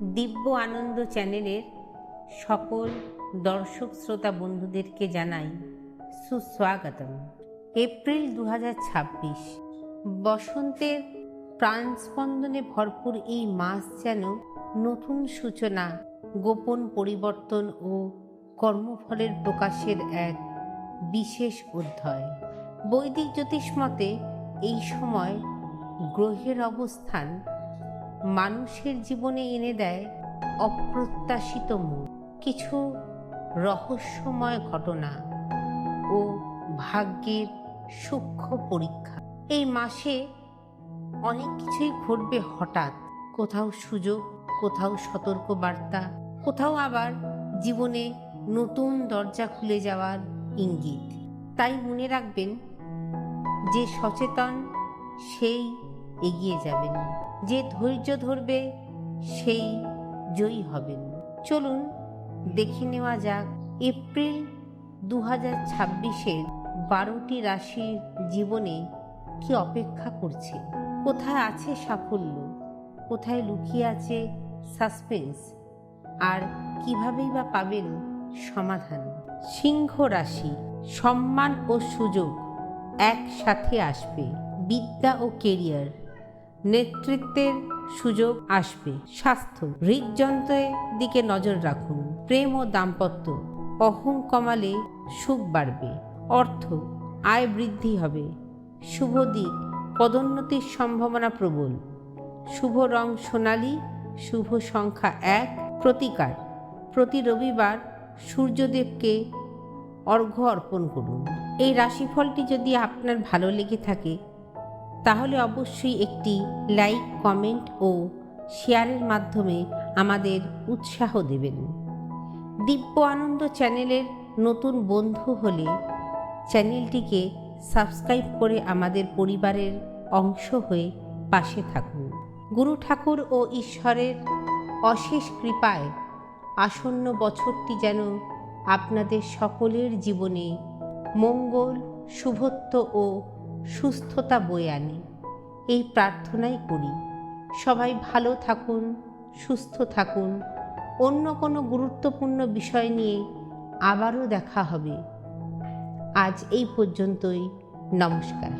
দিব্য আনন্দ চ্যানেলের সকল দর্শক শ্রোতা বন্ধুদেরকে জানাই সুস্বাগতম। এপ্রিল 2026, বসন্তের প্রাণস্পন্দনে ভরপুর এই মাস যেন নতুন সূচনা, গোপন পরিবর্তন ও কর্মফলের প্রকাশের এক বিশেষ অধ্যায়। বৈদিক জ্যোতিষ মতে এই সময় গ্রহের অবস্থান মানুষের জীবনে এনে দেয় অপ্রত্যাশিত মুখ, কিছু রহস্যময় ঘটনা ও ভাগ্যের সূক্ষ্ম পরীক্ষা। এই মাসে অনেক কিছুই ঘটবে হঠাৎ, কোথাও সুযোগ, কোথাও সতর্ক বার্তা, কোথাও আবার জীবনে নতুন দরজা খুলে যাওয়ার ইঙ্গিত। তাই মনে রাখবেন, যে সচেতন সেই এগিয়ে যাবেন, যে ধৈর্য ধরবে সেই জয়ী হবেন। চলুন দেখে নেওয়া যাক এপ্রিল 2026-এর 12টি রাশির জীবনে কি অপেক্ষা করছে। কোথায় আছে সাফল্য, কোথায় লুকিয়ে আছে সাসপেন্স, আর কিভাবেই বা পাবেন সমাধান। সিংহ রাশি, সম্মান ও সুযোগ একসাথে আসবে। বিদ্যা ও কেরিয়ার, নেতৃত্বের সুযোগ আসবে। স্বাস্থ্য, হৃদযন্ত্রের দিকে নজর রাখুন। প্রেম ও দাম্পত্য, অহং কমালে সুখ বাড়বে। অর্থ, আয় বৃদ্ধি হবে। শুভ দিক, পদোন্নতির সম্ভাবনা প্রবল। শুভ রং সোনালী, শুভ সংখ্যা 1। প্রতিকার, প্রতি রবিবার সূর্যদেবকে অর্ঘ্য অর্পণ করুন। এই রাশিফলটি যদি আপনার ভালো লেগে থাকে তাহলে অবশ্যই একটি লাইক, কমেন্ট ও শেয়ারের মাধ্যমে আমাদের উৎসাহ দেবেন। দিব্য আনন্দ চ্যানেলের নতুন বন্ধু হলে চ্যানেলটিকে সাবস্ক্রাইব করে আমাদের পরিবারের অংশ হয়ে পাশে থাকুন। গুরু ঠাকুর ও ঈশ্বরের অশেষ কৃপায় আসন্ন বছরটি যেন আপনাদের সকলের জীবনে মঙ্গল, শুভত্ব ও সুস্থতা বয়ে আনে, এই প্রার্থনাই করি। সবাই ভালো থাকুন, সুস্থ থাকুন। অন্য কোনো গুরুত্বপূর্ণ বিষয় নিয়ে আবারও দেখা হবে। আজ এই পর্যন্তই। নমস্কার।